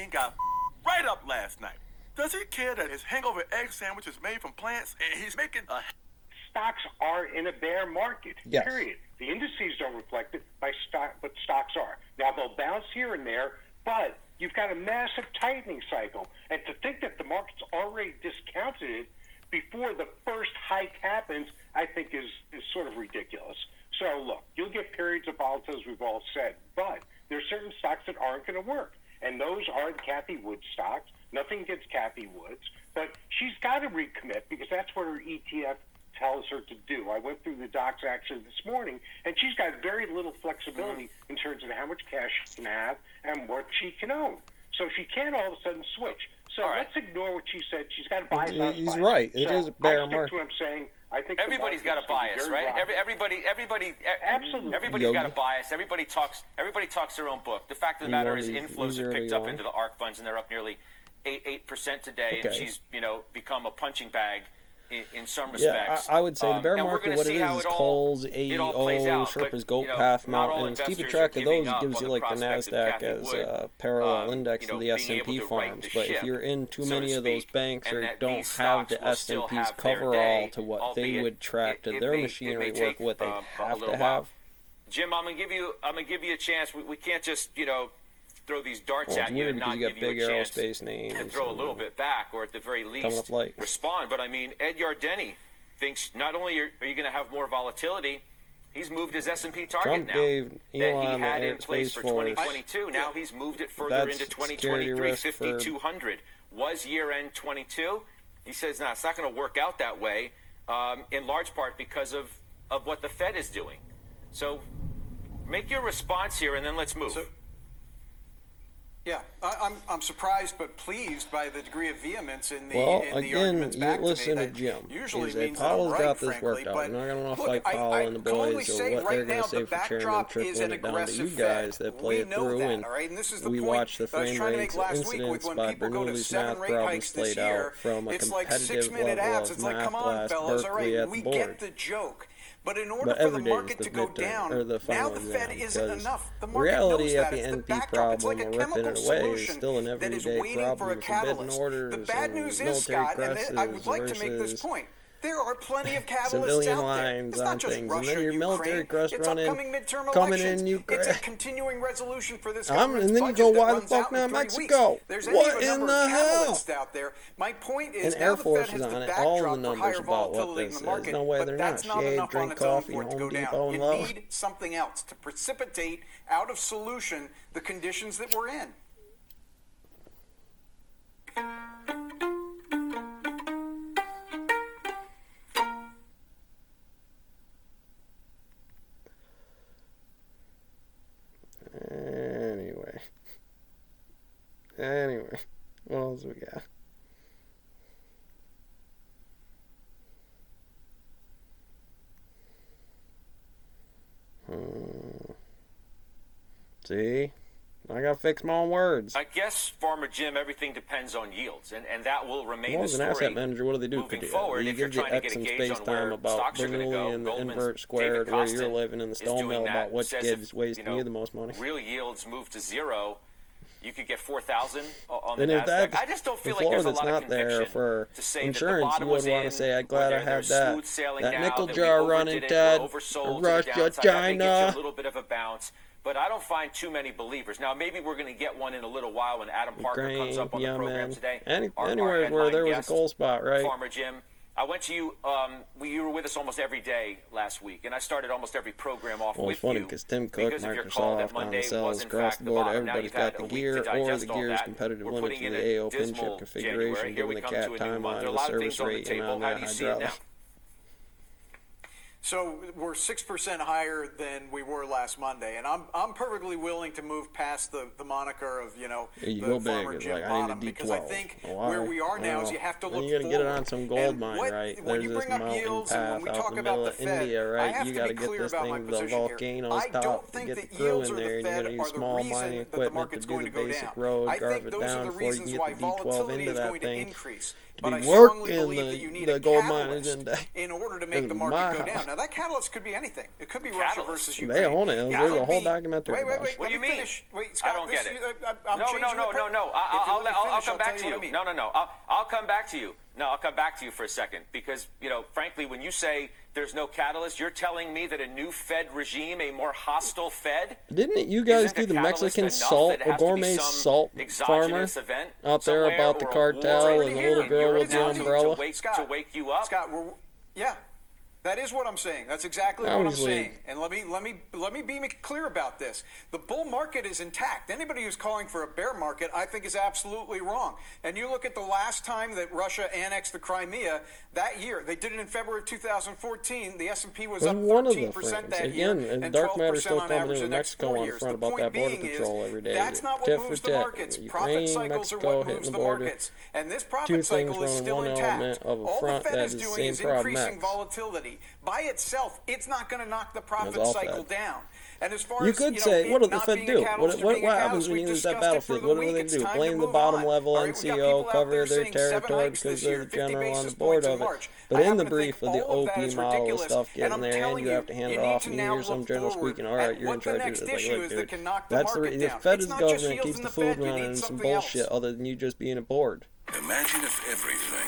King got right up last night. Does he care that his hangover egg sandwich is made from plants and he's making a... Stocks are in a bear market, yes. Period. The indices don't reflect it, but stocks are. Now, they'll bounce here and there, but you've got a massive tightening cycle. And to think that the market's already discounted it before the first hike happens, I think is sort of ridiculous. So, look, you'll get periods of volatility, as we've all said, but there are certain stocks that aren't going to work. And those aren't Cathie Wood stocks. Nothing against Cathie Woods. But she's got to recommit because that's what her ETF tells her to do. I went through the docs actually this morning, and she's got very little flexibility in terms of how much cash she can have and what she can own. So she can't all of a sudden switch. So let's ignore what she said. She's got to buy. He's right. It is a bear market. To what I'm saying. I think everybody's got a bias, right? Absolutely. Everybody's got a bias. Everybody talks their own book. The fact of the matter is, inflows have picked up into the ARK funds, and they're up nearly 8% today. Okay. And she's become a punching bag in some respects. Yeah, I would say the bear market, what it is Coles, AEO, Sherpa's Goat Path, Mountains. Keeping track of those gives you like the NASDAQ as a parallel index to the S&P farms. But if you're in too many of those banks or don't have the S&P's coverall to what they would track to their machinery work, what they have to have. Jim, I'm gonna give you a chance. We can't just throw these darts at you and not give you a chance to throw a little bit back, or at the very least respond. But I mean, Ed Yardeni thinks not only are you going to have more volatility, he's moved his S&P target Trump gave Elon that he had in place for 2022. Now he's moved it further into 2023. 5,200 was year-end 22. He says, no, it's not going to work out that way, in large part because of what the Fed is doing. So make your response here, and then let's move. Yeah, I'm surprised but pleased by the degree of vehemence in the arguments back to listen me. to Jim. Usually means Powell's got this worked out. I'm not going to fight Powell and the boys or what they're going to say for Chairman, trickling it down to you guys that play it through. And we watch the frame rates incidents by Bernoulli's math problems played out from a competitive level of math class Berkeley at the board. We get the joke. But in order for the market to go down, now the Fed isn't enough. The market reality knows at that. the It's the NP backdrop. It's problem like a of ripping chemical it away is solution still an that is everyday waiting for problem a with forbidden catalyst. orders The bad news is, military Scott, and I would like to make this versus point. There are plenty of catalysts civilian out there. lines It's not on just things, Russia, and then your military Ukraine. crust It's running, upcoming midterm coming elections. in Ukraine. It's a continuing resolution for this and then you go, why the fuck not Mexico? What in the hell? Out there. My point is, and Air Force is on it. All the numbers about what this is. There's no way they're not. Shave, drink coffee, Home Depot, and Lowe's. You need something else to precipitate out of solution the conditions that we're in. Anyway, what else we got? See? I gotta fix my own words. I guess, Farmer Jim, everything depends on yields, and that will remain the story. As an asset manager, what do they do? Moving forward, you give you X and space time about Bernoulli and the invert squared where you're living in the stone mill about which gives wasting you the most money. Real yields move to zero. You could get 4,000 on the and if NASDAQ. I just don't feel like there's a lot of conviction there for to say insurance. That the you would want to say, "I'm glad I had that nickel that jar running, Ted. Russia, China." A little bit of a bounce. But I don't find too many believers. Now, maybe we're going to get one in a little while when Adam Parker comes up on the program today. Anywhere where there was a coal spot, right? Farmer Jim. I went to you. You were with us almost every day last week, and I started almost every program off with you. Well, it's funny because Tim Cook, Microsoft, on the sales across the board, everybody's got the gear or the gear's competitive limit to the AO pin chip configuration, given the cat timeline, the service rate, and on that hydraulic. So we're 6% higher than we were last Monday, and I'm perfectly willing to move past the moniker of the Farmer Jim bottom, because I think where we are now is you have to look forward. You got to get it on some gold mine, right? There's this mountain path out in the middle of India, right? You got to get this thing to the volcano's top to get the crew in there, and you got to use small mining equipment to do the basic road, carve it down before you can get the D12 into that thing. to be working the gold miners index in order to make the market go down. Now that catalyst could be anything. It could be Russia versus Ukraine. They own it. There's a whole documentary. Wait. What do you mean? Wait, Scott, I don't get it. No. I'll come back to you. No. I'll come back to you. No, I'll come back to you for a second because, frankly, when you say there's no catalyst, you're telling me that a new Fed regime, a more hostile Fed, didn't you guys do the Mexican salt or gourmet salt farmer out there about the cartel and the little girl with the umbrella? To wake you up? Scott, yeah. That is what I'm saying. That's exactly what I'm saying. And let me be clear about this. The bull market is intact. Anybody who's calling for a bear market, I think, is absolutely wrong. And you look at the last time that Russia annexed the Crimea, that year, they did it in February of 2014. The S&P was up 13% that year, and dark matter still on coming average into the next Mexico 4 on years. front about that border patrol every day. That's not what moves the markets. Profit cycles are what moves the markets. And this profit cycle is still intact. All the Fed is doing is increasing volatility. By itself, it's not going to knock the profit cycle down. And as far you could say, what did the Fed do? What happens when you lose that battlefield? What do they do? Blame the bottom level NCO, cover their territory because they're the general on the board of it. But in the brief of the OP model stuff getting there, and you have to hand it off, and you hear some general squeaking, all right, you're in charge of this. Like, look, dude, that's the Fed is government, keeps the food running, and some bullshit other than you just being a board. Imagine if everything